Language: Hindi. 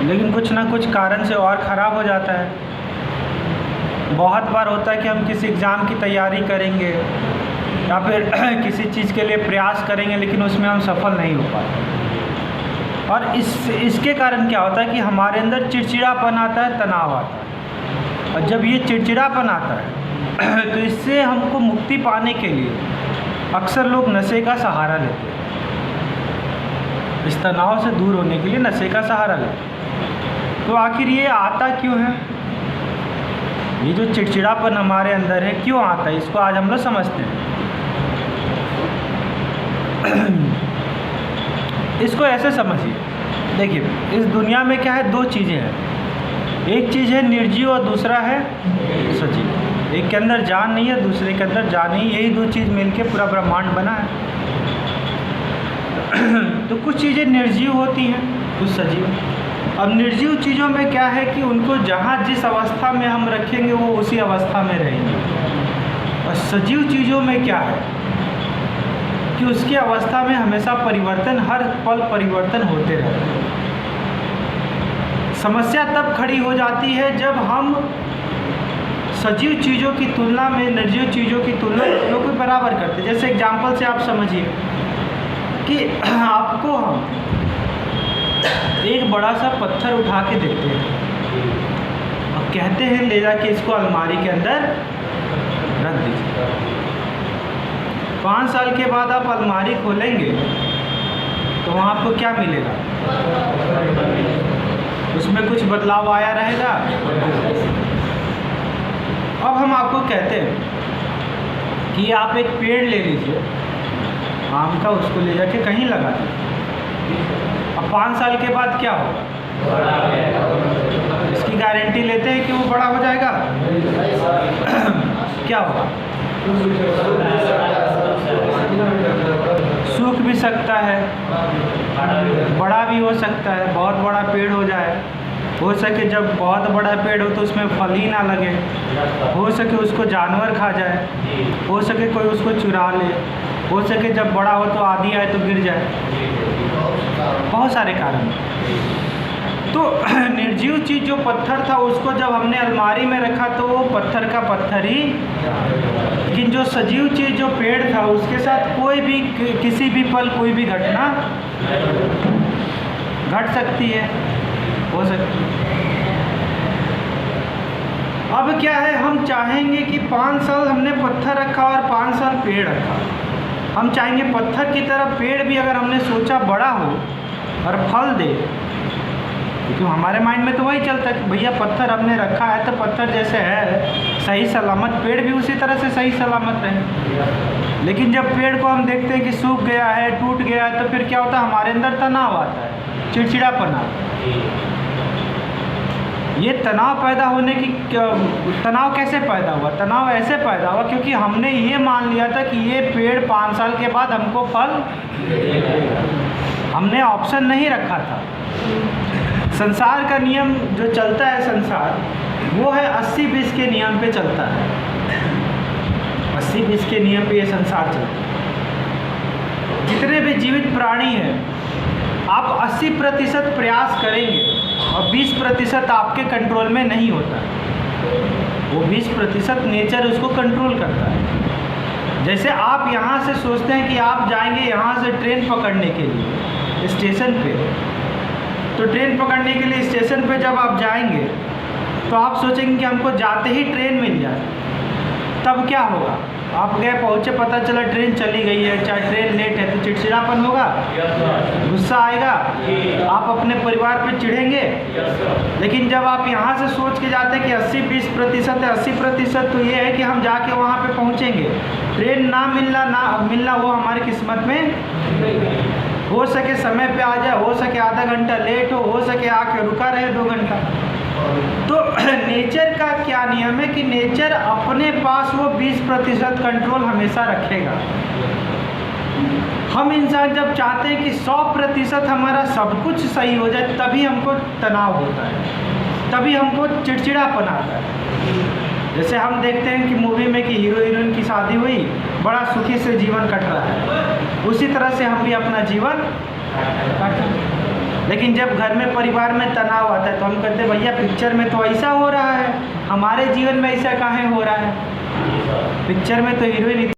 लेकिन कुछ ना कुछ कारण से और ख़राब हो जाता है। बहुत बार होता है कि हम किसी एग्ज़ाम की तैयारी करेंगे या फिर किसी चीज़ के लिए प्रयास करेंगे, लेकिन उसमें हम सफल नहीं हो पाते। और इसके कारण क्या होता है कि हमारे अंदर चिड़चिड़ापन आता है, तनाव आता है। और जब ये चिड़चिड़ापन आता है तो इससे हमको मुक्ति पाने के लिए अक्सर लोग नशे का सहारा लेते हैं। इस तनाव से दूर होने के लिए नशे का सहारा लेते हैं। तो आखिर ये आता क्यों है? ये जो चिड़चिड़ापन हमारे अंदर है क्यों आता है, इसको आज हम लोग समझते हैं। इसको ऐसे समझिए, देखिए इस दुनिया में क्या है, दो चीज़ें हैं। एक चीज़ है निर्जीव और दूसरा है सजीव। एक के अंदर जान नहीं है, दूसरे के अंदर जान नहीं, यही दो चीज़ मिलके पूरा ब्रह्मांड बना है। तो कुछ चीज़ें निर्जीव होती हैं, कुछ सजीव। अब निर्जीव चीज़ों में क्या है कि उनको जहाँ जिस अवस्था में हम रखेंगे वो उसी अवस्था में रहेंगे। और सजीव चीज़ों में क्या है कि उसकी अवस्था में हमेशा परिवर्तन, हर पल परिवर्तन होते रहते हैं। समस्या तब खड़ी हो जाती है जब हम सजीव चीज़ों की तुलना में निर्जीव चीज़ों की तुलना दोनों को बराबर करते हैं। जैसे एग्जाम्पल से आप समझिए कि आपको हम एक बड़ा सा पत्थर उठा के देते हैं और कहते हैं ले जाके इसको अलमारी के अंदर रख दीजिए। 5 साल के बाद आप अलमारी खोलेंगे तो वहाँ आपको क्या मिलेगा? उसमें कुछ बदलाव आया रहेगा। अब हम आपको कहते हैं कि आप एक पेड़ ले लीजिए आम का, उसको ले जाके कहीं लगा दीजिए। अब 5 साल के बाद क्या होगा? इसकी गारंटी लेते हैं कि वो बड़ा हो जाएगा? क्या होगा? सूख भी सकता है, बड़ा भी हो सकता है, बहुत बड़ा पेड़ हो जाए। हो सके जब बहुत बड़ा पेड़ हो तो उसमें फल ही ना लगे, हो सके उसको जानवर खा जाए, हो सके कोई उसको चुरा ले, हो सके जब बड़ा हो तो आंधी आए तो गिर जाए। बहुत सारे कारण। तो निर्जीव चीज़ जो पत्थर था उसको जब हमने अलमारी में रखा तो वो पत्थर का पत्थर ही, लेकिन जो सजीव चीज़ जो पेड़ था उसके साथ कोई भी किसी भी पल कोई भी घटना घट सकती है, हो सकती है। अब क्या है, हम चाहेंगे कि 5 साल हमने पत्थर रखा और 5 साल पेड़ रखा। हम चाहेंगे पत्थर की तरह पेड़ भी अगर हमने सोचा बड़ा हो और फल दे, क्योंकि हमारे माइंड में तो वही चलता है कि भैया पत्थर हमने रखा है तो पत्थर जैसे है सही सलामत, पेड़ भी उसी तरह से सही सलामत रहे। लेकिन जब पेड़ को हम देखते हैं कि सूख गया है, टूट गया है, तो फिर क्या होता है? हमारे अंदर तनाव आता है, चिड़चिड़ापन आता है। ये तनाव पैदा होने की तनाव कैसे पैदा हुआ? तनाव ऐसे पैदा हुआ क्योंकि हमने ये मान लिया था कि ये पेड़ 5 साल के बाद हमको फल, हमने ऑप्शन नहीं रखा था। संसार का नियम जो चलता है, संसार वो है 80-20 के नियम पे चलता है। 80-20 के नियम पे ये संसार चलता है। जितने भी जीवित प्राणी हैं, आप 80% प्रयास करेंगे और 20% आपके कंट्रोल में नहीं होता। वो 20% नेचर उसको कंट्रोल करता है। जैसे आप यहाँ से सोचते हैं कि आप जाएंगे यहाँ से ट्रेन पकड़ने के लिए स्टेशन पे, तो ट्रेन पकड़ने के लिए स्टेशन पे जब आप जाएंगे तो आप सोचेंगे कि हमको जाते ही ट्रेन मिल जाए। तब क्या होगा? आप गए, पहुँचे, पता चला ट्रेन चली गई है, चाहे ट्रेन लेट है, तो चिड़चिड़ापन होगा, गुस्सा आएगा, आप अपने परिवार पे चिढ़ेंगे। लेकिन जब आप यहाँ से सोच के जाते हैं कि 80-20% है, 80% तो ये है कि हम जाके वहाँ पे पहुँचेंगे। ट्रेन ना मिलना वो हमारी किस्मत में, हो सके समय पे आ जाए, हो सके आधा घंटा लेट हो सके आके रुका रहे 2 घंटा। तो नेचर का क्या नियम है कि नेचर अपने पास वो 20% कंट्रोल हमेशा रखेगा। हम इंसान जब चाहते हैं कि 100% हमारा सब कुछ सही हो जाए, तभी हमको तनाव होता है, तभी हमको चिड़चिड़ापन आता है। जैसे हम देखते हैं कि मूवी में कि हीरो हीरोइन की शादी हुई, बड़ा सुखी से जीवन कट रहा है, उसी तरह से हम भी अपना जीवन काटें। लेकिन जब घर में परिवार में तनाव आता है तो हम कहते हैं भैया पिक्चर में तो ऐसा हो रहा है, हमारे जीवन में ऐसा काहे हो रहा है। पिक्चर में तो हीरोइन